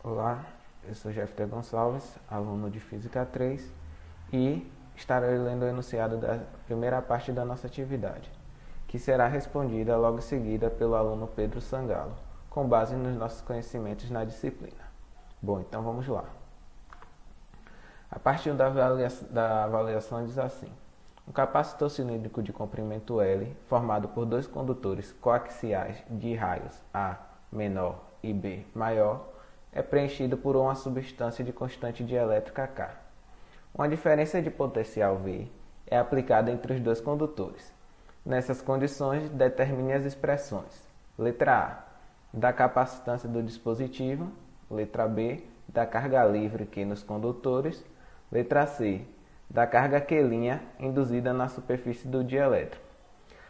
Olá, eu sou Jeffter Gonçalves, aluno de Física 3 e estarei lendo o enunciado da primeira parte da nossa atividade, que será respondida logo em seguida pelo aluno Pedro Sangalo, com base nos nossos conhecimentos na disciplina. Bom, então vamos lá. A parte 1 da avaliação diz assim: um capacitor cilíndrico de comprimento L, formado por dois condutores coaxiais de raios A menor e B maior, é preenchido por uma substância de constante dielétrica K. Uma diferença de potencial V é aplicada entre os dois condutores. Nessas condições, determine as expressões. Letra A, da capacitância do dispositivo. Letra B, da carga livre Q nos condutores. Letra C, da carga Q' induzida na superfície do dielétrico.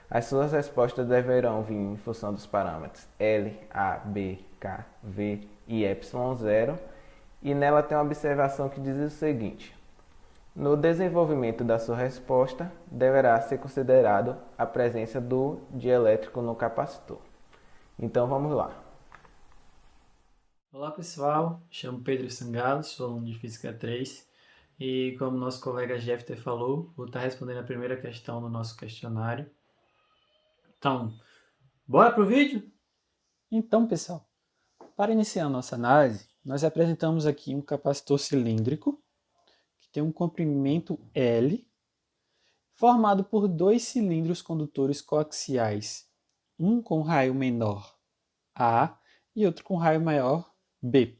As suas respostas deverão vir em função dos parâmetros L, A, B, K, V e ε0, e nela tem uma observação que diz o seguinte: no desenvolvimento da sua resposta, deverá ser considerado a presença do dielétrico no capacitor. Então vamos lá. Olá pessoal, chamo Pedro Sangalo, sou aluno de Física 3 e como nosso colega Jeffter falou, vou estar respondendo a primeira questão do nosso questionário. Então, bora pro vídeo? Então pessoal, para iniciar a nossa análise, nós apresentamos aqui um capacitor cilíndrico que tem um comprimento L, formado por dois cilindros condutores coaxiais, um com raio menor A e outro com raio maior B.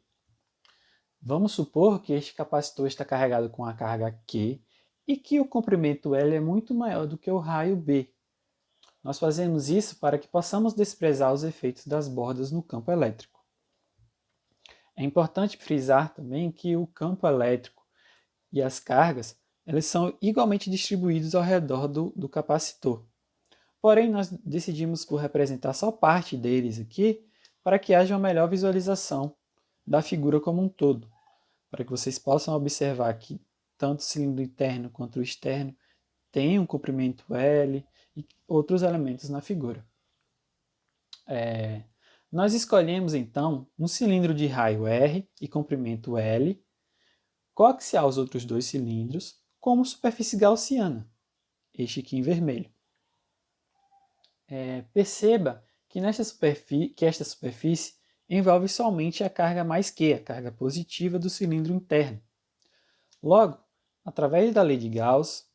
Vamos supor que este capacitor está carregado com a carga Q e que o comprimento L é muito maior do que o raio B. Nós fazemos isso para que possamos desprezar os efeitos das bordas no campo elétrico. É importante frisar também que o campo elétrico e as cargas eles são igualmente distribuídos ao redor do capacitor. Porém, nós decidimos por representar só parte deles aqui para que haja uma melhor visualização da figura como um todo, para que vocês possam observar que tanto o cilindro interno quanto o externo tem um comprimento L e outros elementos na figura. Nós escolhemos então um cilindro de raio R e comprimento L, coaxial aos outros dois cilindros, como superfície gaussiana, este aqui em vermelho. Perceba que esta superfície envolve somente a carga mais Q, a carga positiva do cilindro interno. Logo, através da lei de Gauss,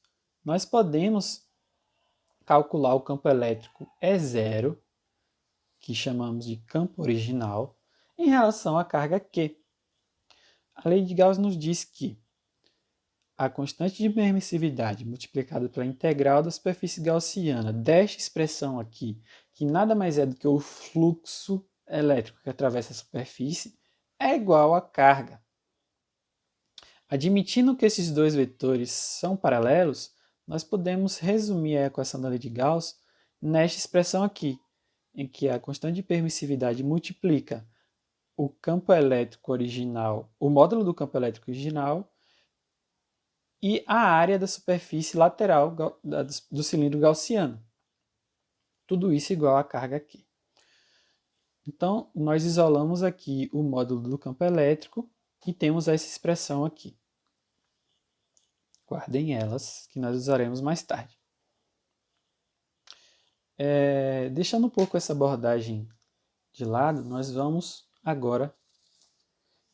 nós podemos calcular o campo elétrico E0, que chamamos de campo original, em relação à carga Q. A lei de Gauss nos diz que a constante de permissividade multiplicada pela integral da superfície gaussiana desta expressão aqui, que nada mais é do que o fluxo elétrico que atravessa a superfície, é igual à carga. Admitindo que esses dois vetores são paralelos, nós podemos resumir a equação da lei de Gauss nesta expressão aqui, em que a constante de permissividade multiplica o campo elétrico original, o módulo do campo elétrico original e a área da superfície lateral do cilindro gaussiano. Tudo isso igual à carga aqui. Então, nós isolamos aqui o módulo do campo elétrico e temos essa expressão aqui. Guardem elas, que nós usaremos mais tarde. Deixando um pouco essa abordagem de lado, nós vamos agora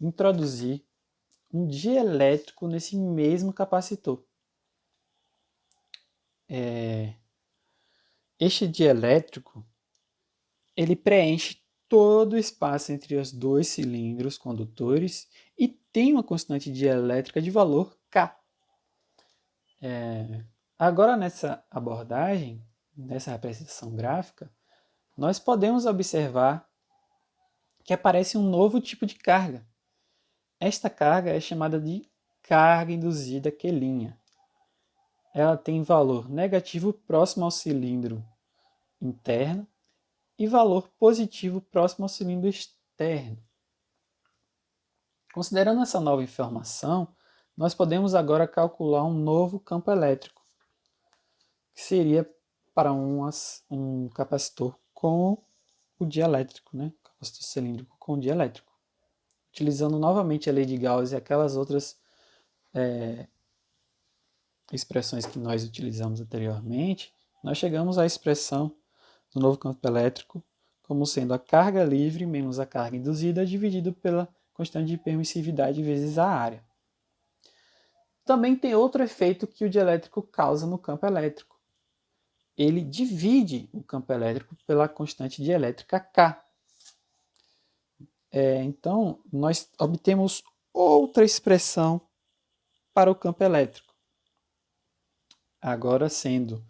introduzir um dielétrico nesse mesmo capacitor. Este dielétrico ele preenche todo o espaço entre os dois cilindros condutores e tem uma constante dielétrica de valor K. Agora, nessa abordagem, nessa representação gráfica, nós podemos observar que aparece um novo tipo de carga. Esta carga é chamada de carga induzida Q'. Ela tem valor negativo próximo ao cilindro interno e valor positivo próximo ao cilindro externo. Considerando essa nova informação, nós podemos agora calcular um novo campo elétrico, que seria para um capacitor com o dielétrico, né? Capacitor cilíndrico com o dielétrico. utilizando novamente a lei de Gauss e aquelas outras expressões que nós utilizamos anteriormente, nós chegamos à expressão do novo campo elétrico como sendo a carga livre menos a carga induzida dividido pela constante de permissividade vezes a área. Também tem outro efeito que o dielétrico causa no campo elétrico. Ele divide o campo elétrico pela constante dielétrica K. Então, nós obtemos outra expressão para o campo elétrico. Agora, sendo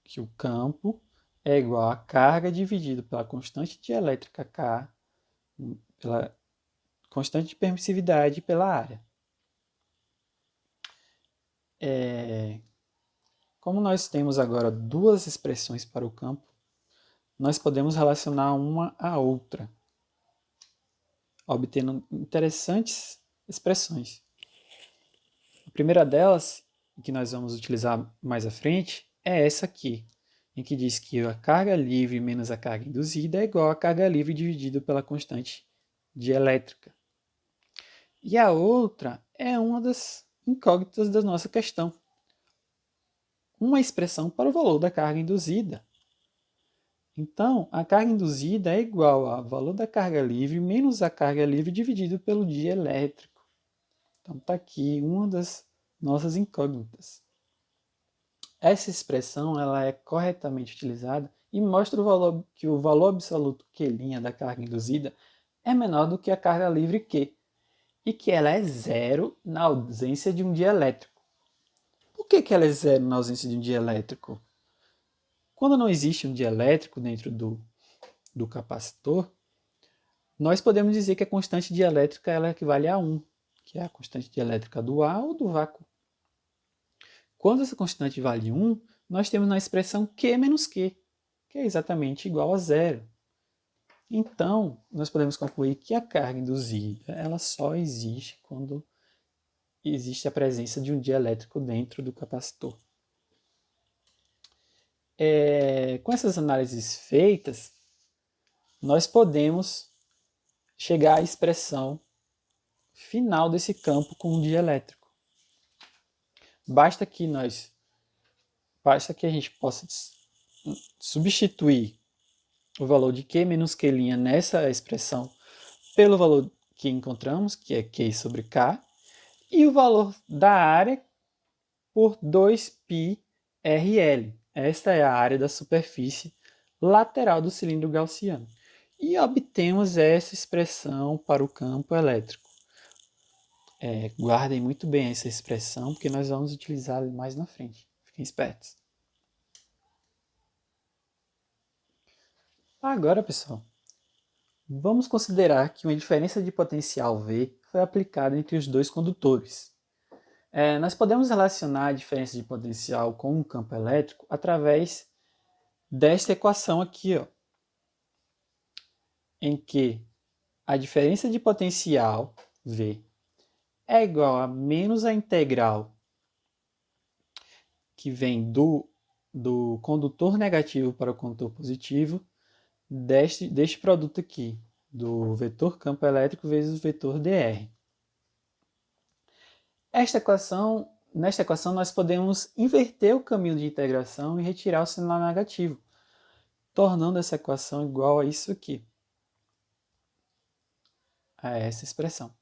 que o campo é igual a carga dividido pela constante dielétrica K, pela constante de permissividade pela área. Como nós temos agora duas expressões para o campo, nós podemos relacionar uma à outra, obtendo interessantes expressões. A primeira delas, que nós vamos utilizar mais à frente, é essa aqui, em que diz que a carga livre menos a carga induzida é igual a carga livre dividido pela constante dielétrica. E a outra é uma das incógnitas da nossa questão. Uma expressão para o valor da carga induzida. Então, a carga induzida é igual ao valor da carga livre menos a carga livre dividido pelo dielétrico. Então, está aqui uma das nossas incógnitas. Essa expressão ela é corretamente utilizada e mostra que o valor absoluto Q' da carga induzida é menor do que a carga livre Q, e que ela é zero na ausência de um dielétrico. Por que ela é zero na ausência de um dielétrico? Quando não existe um dielétrico dentro do capacitor, nós podemos dizer que a constante dielétrica ela equivale a 1, que é a constante dielétrica do ar ou do vácuo. Quando essa constante vale 1, nós temos na expressão Q menos Q, que é exatamente igual a zero. Então, nós podemos concluir que a carga induzida ela só existe quando existe a presença de um dielétrico dentro do capacitor. Com essas análises feitas, nós podemos chegar à expressão final desse campo com um dielétrico. Basta que a gente possa substituir o valor de Q menos Q' nessa expressão pelo valor que encontramos, que é Q sobre K, e o valor da área por 2πrl. Esta é a área da superfície lateral do cilindro gaussiano. E obtemos essa expressão para o campo elétrico. Guardem muito bem essa expressão, porque nós vamos utilizá-la mais na frente. Fiquem espertos. Agora, pessoal, vamos considerar que uma diferença de potencial V foi aplicada entre os dois condutores. Nós podemos relacionar a diferença de potencial com um campo elétrico através desta equação aqui, em que a diferença de potencial V é igual a menos a integral que vem do condutor negativo para o condutor positivo deste produto aqui, do vetor campo elétrico vezes o vetor dr. Nesta equação nós podemos inverter o caminho de integração e retirar o sinal negativo, tornando essa equação igual a isso aqui, a essa expressão.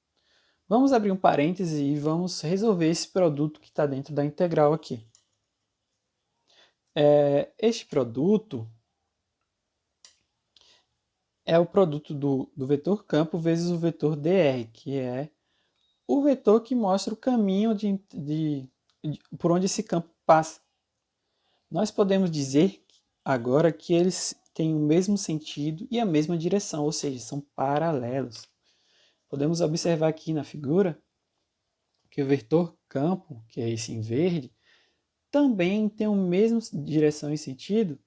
Vamos abrir um parêntese e vamos resolver esse produto que está dentro da integral aqui. Este produto é o produto do vetor campo vezes o vetor dr, que é o vetor que mostra o caminho por onde esse campo passa. Nós podemos dizer agora que eles têm o mesmo sentido e a mesma direção, ou seja, são paralelos. Podemos observar aqui na figura que o vetor campo, que é esse em verde, também tem a mesma direção e sentido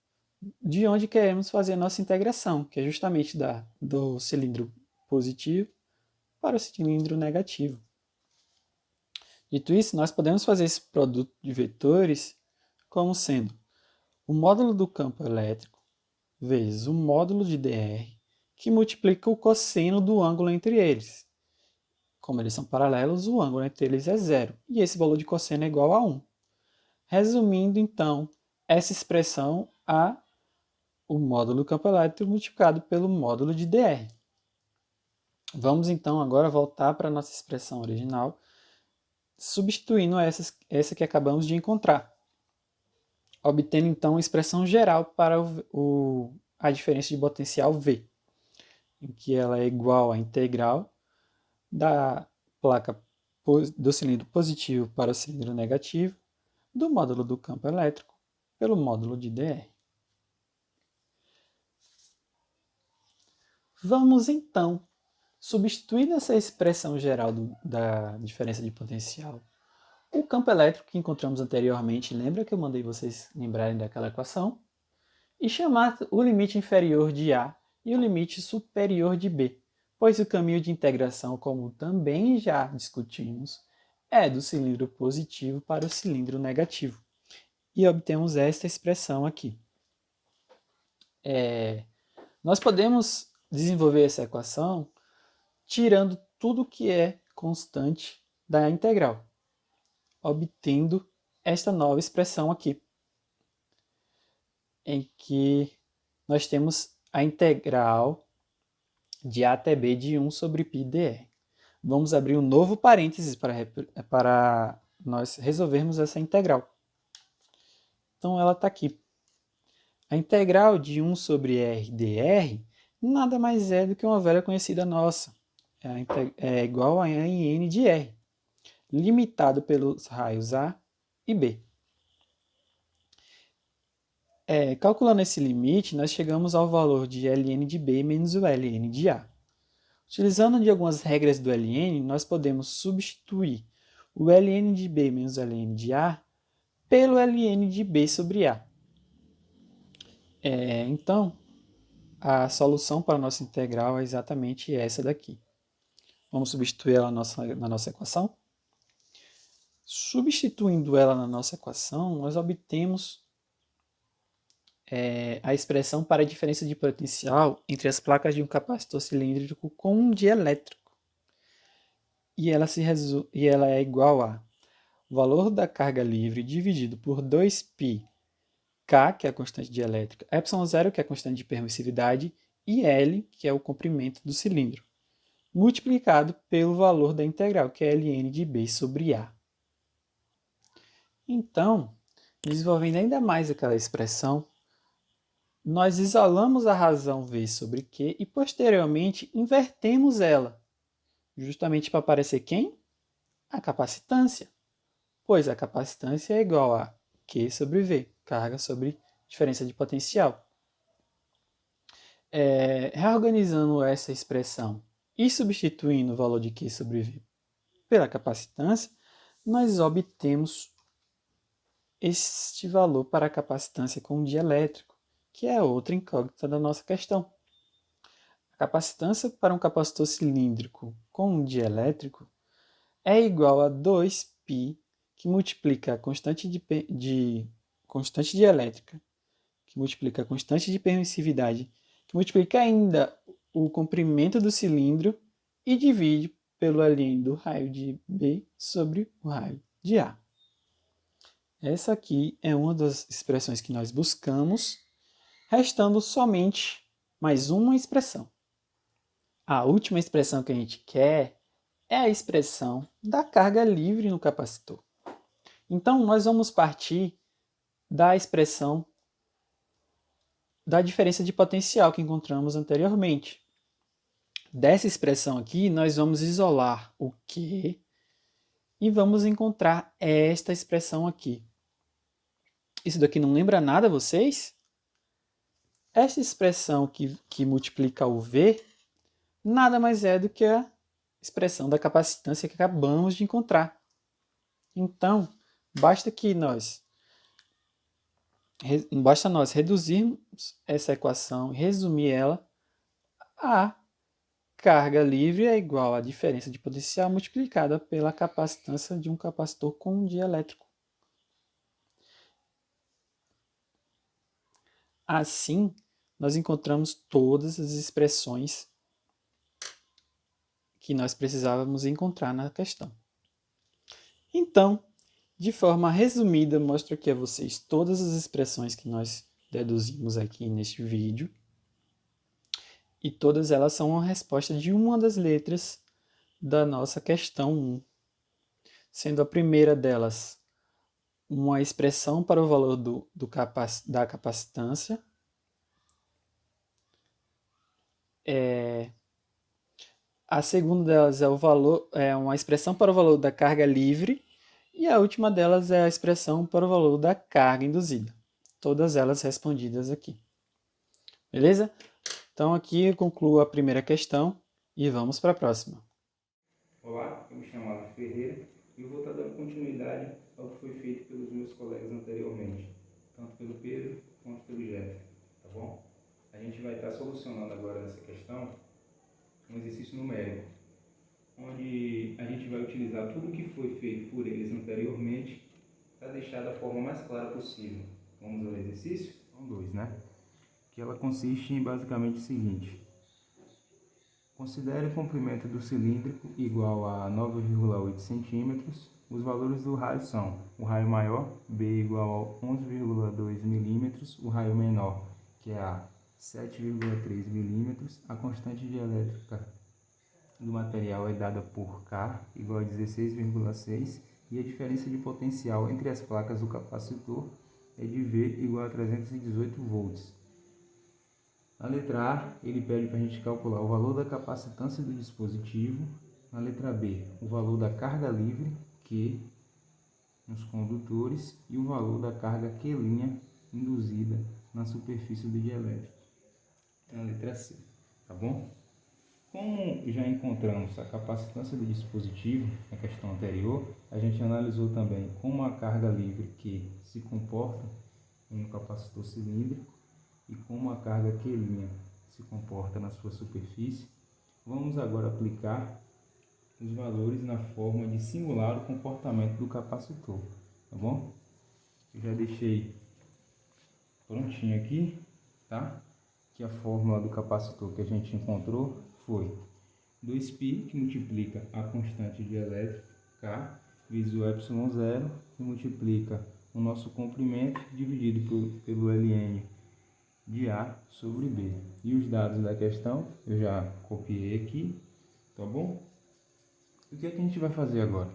de onde queremos fazer a nossa integração, que é justamente do cilindro positivo para o cilindro negativo. Dito isso, nós podemos fazer esse produto de vetores como sendo o módulo do campo elétrico vezes o módulo de dr, que multiplica o cosseno do ângulo entre eles. como eles são paralelos, o ângulo entre eles é zero. E esse valor de cosseno é igual a 1. Resumindo, então, essa expressão a o módulo do campo elétrico multiplicado pelo módulo de dr. Vamos, então, agora voltar para a nossa expressão original, substituindo essa que acabamos de encontrar, obtendo, então, a expressão geral para a diferença de potencial V, em que ela é igual à integral da placa do cilindro positivo para o cilindro negativo, do módulo do campo elétrico pelo módulo de dr. Vamos, então, substituir essa expressão geral da diferença de potencial o campo elétrico que encontramos anteriormente, lembra que eu mandei vocês lembrarem daquela equação? E chamar o limite inferior de A e o limite superior de B, pois o caminho de integração, como também já discutimos, é do cilindro positivo para o cilindro negativo. E obtemos esta expressão aqui. Nós podemos desenvolver essa equação tirando tudo que é constante da integral, obtendo esta nova expressão aqui, em que nós temos a integral de A até B de 1 sobre π dr. Vamos abrir um novo parênteses para nós resolvermos essa integral. Então, ela está aqui. A integral de 1 sobre r dr nada mais é do que uma velha conhecida nossa. É igual a n de r, limitado pelos raios A e B. Calculando esse limite, nós chegamos ao valor de ln de B menos o ln de A. Utilizando de algumas regras do ln, nós podemos substituir o ln de B menos o ln de A pelo ln de B sobre A. Então, a solução para a nossa integral é exatamente essa daqui. Vamos substituir ela na nossa equação? Substituindo ela na nossa equação, nós obtemos a expressão para a diferença de potencial entre as placas de um capacitor cilíndrico com um dielétrico. E ela é igual a o valor da carga livre dividido por 2π K, que é a constante dielétrica, ε0, que é a constante de permissividade, e L, que é o comprimento do cilindro, multiplicado pelo valor da integral, que é ln de B sobre A. Então, desenvolvendo ainda mais aquela expressão, nós isolamos a razão V sobre Q e, posteriormente, invertemos ela, justamente para aparecer quem? A capacitância, pois a capacitância é igual a Q sobre V, carga sobre diferença de potencial. Reorganizando essa expressão e substituindo o valor de Q sobre V pela capacitância, nós obtemos este valor para a capacitância com o dielétrico, que é outra incógnita da nossa questão. A capacitância para um capacitor cilíndrico com um dielétrico é igual a 2π, que multiplica a constante constante dielétrica, que multiplica a constante de permissividade, que multiplica ainda o comprimento do cilindro e divide pelo ln do raio de B sobre o raio de A. Essa aqui é uma das expressões que nós buscamos, restando somente mais uma expressão. A última expressão que a gente quer é a expressão da carga livre no capacitor. Então, nós vamos partir da expressão da diferença de potencial que encontramos anteriormente. Dessa expressão aqui, nós vamos isolar o Q e vamos encontrar esta expressão aqui. Isso daqui não lembra nada a vocês? Essa expressão que multiplica o V nada mais é do que a expressão da capacitância que acabamos de encontrar. Então, basta nós reduzirmos essa equação e resumir ela a carga livre é igual à diferença de potencial multiplicada pela capacitância de um capacitor com um dielétrico. Assim, nós encontramos todas as expressões que nós precisávamos encontrar na questão. Então, de forma resumida, mostro aqui a vocês todas as expressões que nós deduzimos aqui neste vídeo. E todas elas são a resposta de uma das letras da nossa questão 1. Sendo a primeira delas uma expressão para o valor da capacitância. A segunda delas é uma expressão para o valor da carga livre. E a última delas é a expressão para o valor da carga induzida. Todas elas respondidas aqui. Beleza? Então aqui eu concluo a primeira questão e vamos para a próxima. Olá, eu me chamo Alan Ferreira e eu vou estar dando continuidade ao que foi feito pelos meus colegas anteriormente, tanto pelo Pedro quanto pelo Jeff, tá bom? A gente vai estar solucionando agora nessa questão um exercício numérico, onde a gente vai utilizar tudo que foi feito por eles anteriormente para deixar da forma mais clara possível. Vamos ao exercício? São 2, né? Que ela consiste em basicamente o seguinte: considere o comprimento do cilíndrico igual a 9,8 centímetros. Os valores do raio são: o raio maior, B, igual a 11,2 milímetros, o raio menor, que é A, 7,3 milímetros. A constante dielétrica do material é dada por K, igual a 16,6, e a diferença de potencial entre as placas do capacitor é de V igual a 318 volts. Na letra A, ele pede para a gente calcular o valor da capacitância do dispositivo. Na letra B, o valor da carga livre, Q, nos condutores, e o valor da carga Q' induzida na superfície do dielétrico. Na letra C, tá bom? Como já encontramos a capacitância do dispositivo na questão anterior, a gente analisou também como a carga livre Q se comporta em um capacitor cilíndrico e como a carga Q' se comporta na sua superfície. Vamos agora aplicar os valores na forma de simular o comportamento do capacitor, tá bom? Eu já deixei prontinho aqui, tá? Que a fórmula do capacitor que a gente encontrou foi 2π, que multiplica a constante dielétrica K, vezes o ε0, que multiplica o nosso comprimento dividido pelo ln de A sobre B. E os dados da questão eu já copiei aqui, tá bom? O que é que a gente vai fazer agora?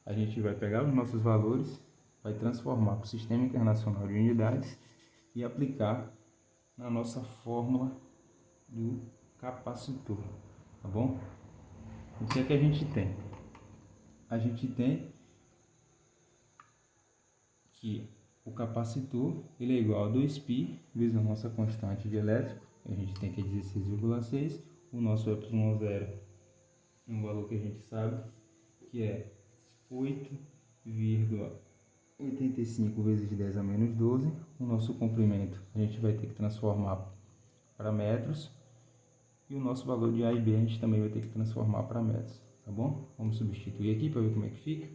A gente vai pegar os nossos valores, vai transformar para o Sistema Internacional de Unidades e aplicar na nossa fórmula do capacitor, tá bom? O que é que a gente tem? A gente tem que o capacitor ele é igual a 2π vezes a nossa constante de elétrico, a gente tem que é 16,6, o nosso ε0 é um valor que a gente sabe que é 8,85 vezes 10 a menos 12, o nosso comprimento a gente vai ter que transformar para metros, e o nosso valor de A e B a gente também vai ter que transformar para metros, tá bom? Vamos substituir aqui para ver como é que fica.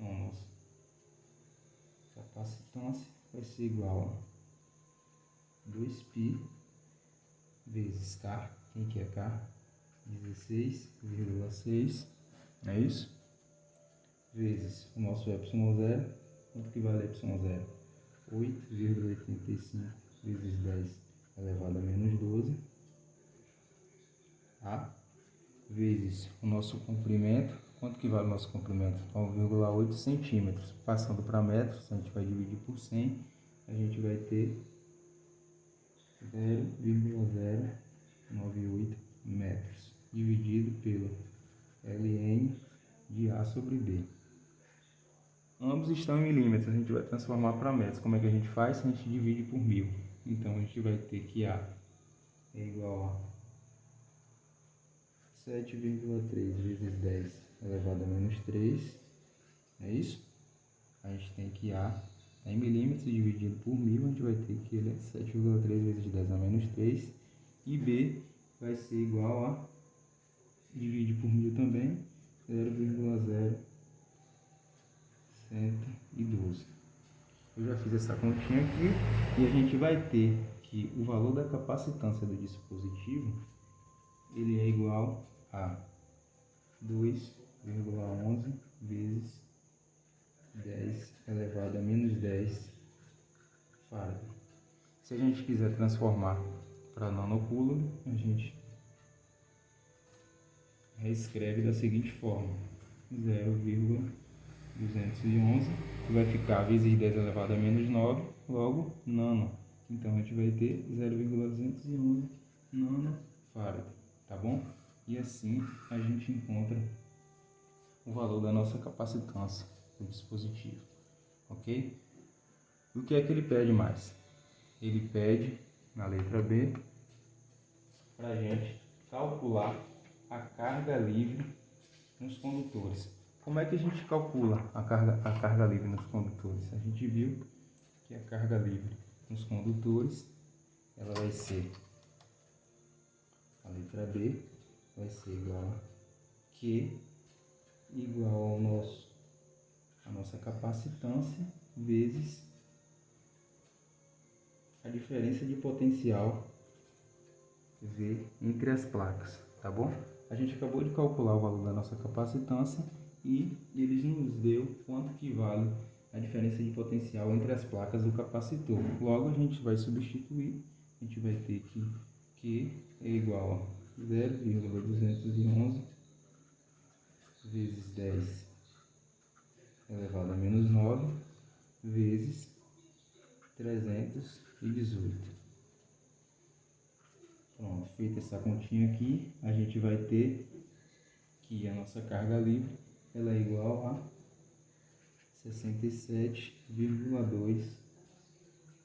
Vamos. Capacitância vai ser igual a 2π vezes K, quem que é K? 16,6, é isso? Vezes o nosso ε0, quanto que vale ε0? 8,85 vezes 10 elevado a menos 12, tá? Vezes o nosso comprimento, quanto que vale o nosso comprimento? 9,8 centímetros. Passando para metros, a gente vai dividir por 100, a gente vai ter 0,098 metros, dividido pelo ln de A sobre B. Ambos estão em milímetros, a gente vai transformar para metros. Como é que a gente faz? A gente divide por 1000. Então a gente vai ter que A é igual a 7,3 vezes 10 elevado a menos 3, é isso? A gente tem que A em milímetros dividido por 1000, a gente vai ter que ele é 7,3 vezes 10 a menos 3, e B vai ser igual a, divide por 1000 também, 0,0112. Eu já fiz essa continha aqui e a gente vai ter que o valor da capacitância do dispositivo ele é igual a 2,11 vezes 10 elevado a menos 10 farad. Se a gente quiser transformar para nanocúlombo, a gente reescreve da seguinte forma: 0,211, que vai ficar vezes 10 elevado a menos 9, logo nano. Então a gente vai ter 0,211 nanofarad, tá bom? E assim a gente encontra o valor da nossa capacitância do dispositivo, ok? O que é que ele pede mais? Ele pede, na letra B, para a gente calcular a carga livre nos condutores. Como é que a gente calcula a carga livre nos condutores? A gente viu que a carga livre nos condutores, ela vai ser, a letra B vai ser igual a Q igual a nossa capacitância vezes a diferença de potencial V entre as placas, tá bom? A gente acabou de calcular o valor da nossa capacitância e eles nos deu quanto que vale a diferença de potencial entre as placas do capacitor. Logo a gente vai substituir, a gente vai ter que Q é igual a 0,211 vezes 10 elevado a menos 9 vezes 318. Pronto, feita essa continha aqui, a gente vai ter que a nossa carga livre ela é igual a 67,2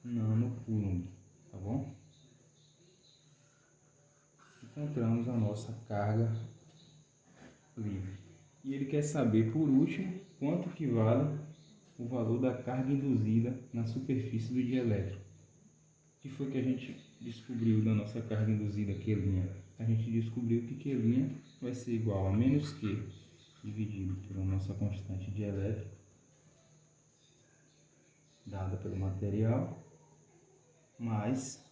nanocoulomb, tá bom? Encontramos a nossa carga livre. E ele quer saber, por último, quanto que vale o valor da carga induzida na superfície do dielétrico. O que foi que a gente descobriu da nossa carga induzida Q'? A gente descobriu que Q' vai ser igual a menos Q dividido pela nossa constante dielétrica, dada pelo material, mais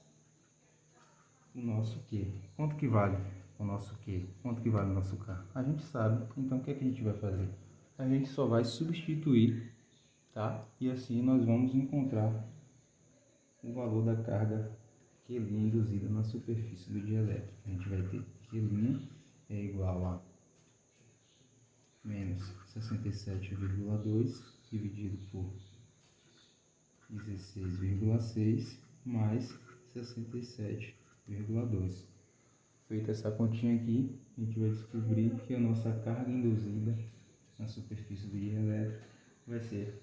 o nosso Q. Quanto que vale o nosso Q? Quanto que vale o nosso K? A gente sabe, então o que é que a gente vai fazer? A gente só vai substituir, tá? E assim nós vamos encontrar o valor da carga Q' induzida na superfície do dielétrico. A gente vai ter Q' é igual a menos 67,2 dividido por 16,6 mais 67,2. Feita essa continha aqui, a gente vai descobrir que a nossa carga induzida na superfície do dielétrico vai ser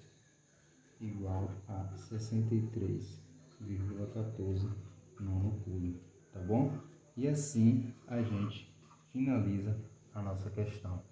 igual a 63,14 nanocoulomb, tá bom? E assim a gente finaliza a nossa questão.